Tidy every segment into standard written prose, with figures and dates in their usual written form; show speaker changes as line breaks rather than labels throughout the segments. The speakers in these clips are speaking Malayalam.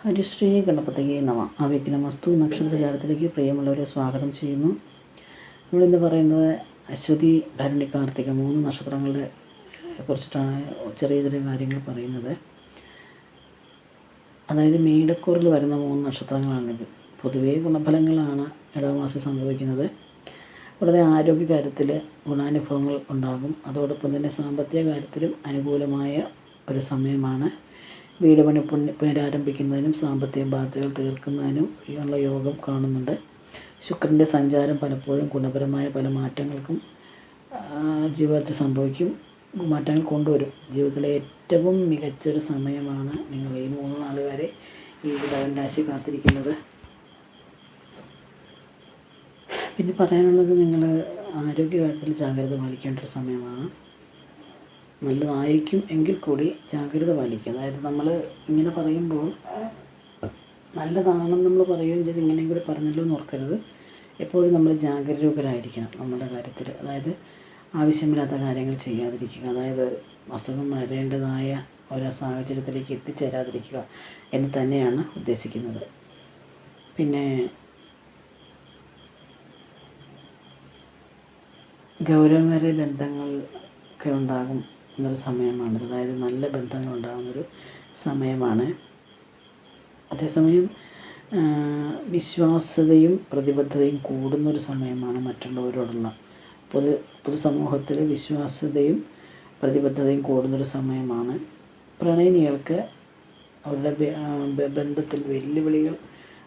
ഹരിശ്രീ ഗണപതയേ നമ. അവ്യഗ്നമസ്തു നക്ഷത്രജാലത്തിലേക്ക് പ്രിയമുള്ളവരെ സ്വാഗതം ചെയ്യുന്നു. നമ്മളിന്ന് പറയുന്നത് അശ്വതി, ഭരണി, കാർത്തിക 3 നക്ഷത്രങ്ങളെ കുറിച്ചിട്ടാണ് ചെറിയ ചെറിയ കാര്യങ്ങൾ പറയുന്നത്. അതായത് മേടക്കൂറിൽ വരുന്ന 3 നക്ഷത്രങ്ങളാണിത്. പൊതുവേ ഗുണഫലങ്ങളാണ് ഇടവമാസം സംഭവിക്കുന്നത്. വളരെ ആരോഗ്യകാര്യത്തിൽ ഗുണാനുഭവങ്ങൾ ഉണ്ടാകും. അതോടൊപ്പം തന്നെ സാമ്പത്തിക കാര്യത്തിലും അനുകൂലമായ ഒരു സമയമാണ്. വീട് പണി പുനരാരംഭിക്കുന്നതിനും സാമ്പത്തിക ബാധ്യതകൾ തീർക്കുന്നതിനും ഉള്ള യോഗം കാണുന്നുണ്ട്. ശുക്രൻ്റെ സഞ്ചാരം പലപ്പോഴും ഗുണപരമായ പല മാറ്റങ്ങൾക്കും ജീവിതത്തിൽ സംഭവിക്കും, മാറ്റങ്ങൾ കൊണ്ടുവരും. ജീവിതത്തിലെ ഏറ്റവും മികച്ചൊരു സമയമാണ് നിങ്ങൾ ഈ 3 നാൾ വരെ ഈ ഇടവൻ രാശി കാത്തിരിക്കുന്നത്. പിന്നെ പറയാനുള്ളത്, നിങ്ങൾ ആരോഗ്യകാര്യത്തിൽ ജാഗ്രത പാലിക്കേണ്ട ഒരു സമയമാണ്. നല്ലതായിരിക്കും എങ്കിൽ കൂടി ജാഗ്രത പാലിക്കുക. അതായത് നമ്മൾ ഇങ്ങനെ പറയുമ്പോൾ നല്ലതാണെന്ന് നമ്മൾ പറയുകയും ചെയ്ത് ഇങ്ങനെയും കൂടി പറഞ്ഞല്ലോ എന്ന് ഓർക്കരുത്. എപ്പോഴും നമ്മൾ ജാഗരൂകരായിരിക്കണം നമ്മുടെ കാര്യത്തിൽ. അതായത് ആവശ്യമില്ലാത്ത കാര്യങ്ങൾ ചെയ്യാതിരിക്കുക, അതായത് അസുഖം വരേണ്ടതായ ഒരു സാഹചര്യത്തിലേക്ക് എത്തിച്ചേരാതിരിക്കുക എന്ന് തന്നെയാണ് ഉദ്ദേശിക്കുന്നത്. പിന്നെ ഗൗരവമേറിയ ബന്ധങ്ങളൊക്കെ ഉണ്ടാകും എന്നൊരു സമയമാണ്. അതായത് നല്ല ബന്ധങ്ങൾ ഉണ്ടാകുന്നൊരു സമയമാണ്. അതേസമയം വിശ്വാസ്യതയും പ്രതിബദ്ധതയും കൂടുന്നൊരു സമയമാണ്. മറ്റുള്ളവരോടുള്ള പൊതുസമൂഹത്തിൽ വിശ്വാസ്യതയും പ്രതിബദ്ധതയും കൂടുന്നൊരു സമയമാണ്. പ്രണയിനികൾക്ക് അവരുടെ ബന്ധത്തിൽ വെല്ലുവിളികൾ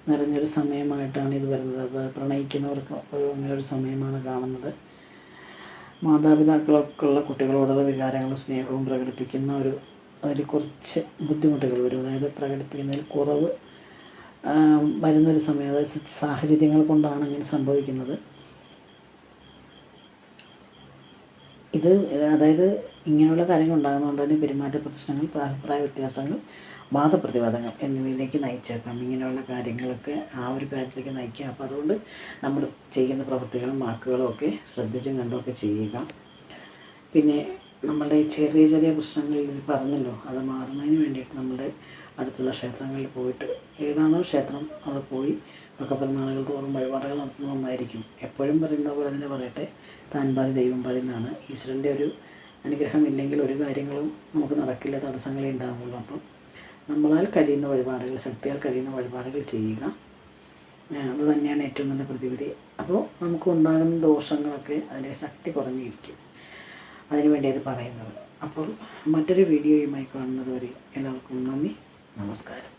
നിറഞ്ഞൊരു സമയമായിട്ടാണ് ഇത് വരുന്നത്. അത് പ്രണയിക്കുന്നവർക്ക് അങ്ങനൊരു സമയമാണ് കാണുന്നത്. മാതാപിതാക്കളൊക്കെയുള്ള കുട്ടികളോടുള്ള വികാരങ്ങളും സ്നേഹവും പ്രകടിപ്പിക്കുന്ന അതിൽ കുറച്ച് ബുദ്ധിമുട്ടുകൾ വരും. അതായത് പ്രകടിപ്പിക്കുന്നതിൽ കുറവ് വരുന്നൊരു സമയം. അതായത് സാഹചര്യങ്ങൾ കൊണ്ടാണ് അങ്ങനെ സംഭവിക്കുന്നത്. അതായത് ഇങ്ങനെയുള്ള കാര്യങ്ങൾ ഉണ്ടാകുന്നതുകൊണ്ട് തന്നെ പെരുമാറ്റ പ്രശ്നങ്ങൾ, അഭിപ്രായ വ്യത്യാസങ്ങൾ, വാദപ്രതിവാദങ്ങൾ എന്നിവയിലേക്ക് നയിച്ചേക്കാം. ഇങ്ങനെയുള്ള കാര്യങ്ങളൊക്കെ ആ ഒരു കാര്യത്തിലേക്ക് നയിക്കുക. അപ്പോൾ അതുകൊണ്ട് നമ്മൾ ചെയ്യുന്ന പ്രവൃത്തികളും വാക്കുകളും ഒക്കെ ശ്രദ്ധിച്ചും കണ്ടുമൊക്കെ ചെയ്യുക. പിന്നെ നമ്മളുടെ ചെറിയ ചെറിയ പ്രശ്നങ്ങൾ പറഞ്ഞല്ലോ, അത് മാറുന്നതിന് വേണ്ടിയിട്ട് നമ്മുടെ അടുത്തുള്ള ക്ഷേത്രങ്ങളിൽ പോയിട്ട്, ഏതാണോ ക്ഷേത്രം അവിടെ പോയി ഒക്കെ പെരുന്നാളുകൾ തോറും വഴിപാടുകൾ നടത്തുന്ന ഒന്നായിരിക്കും. എപ്പോഴും പറയുന്ന പോലെ തന്നെ പറയട്ടെ, താൻ പാതി ദൈവം പാതി എന്നാണ്. ഈശ്വരൻ്റെ ഒരു അനുഗ്രഹം ഇല്ലെങ്കിൽ ഒരു കാര്യങ്ങളും നമുക്ക് നടക്കില്ല, തടസ്സങ്ങളേ ഉണ്ടാകുള്ളൂ. അപ്പം നമ്മളാൽ കഴിയുന്ന വഴിപാടുകൾ, ശക്തിയാൽ കഴിയുന്ന വഴിപാടുകൾ ചെയ്യുക. അത് തന്നെയാണ് ഏറ്റവും നല്ല പ്രതിവിധി. അപ്പോൾ നമുക്ക് ഉണ്ടാകുന്ന ദോഷങ്ങളൊക്കെ അതിൻ്റെ ശക്തി കുറഞ്ഞിരിക്കും. അതിനുവേണ്ടി ഇത് പറയുന്നത്. അപ്പോൾ മറ്റൊരു വീഡിയോയുമായി കാണുന്നത് വരെ എല്ലാവർക്കും നന്ദി, നമസ്കാരം.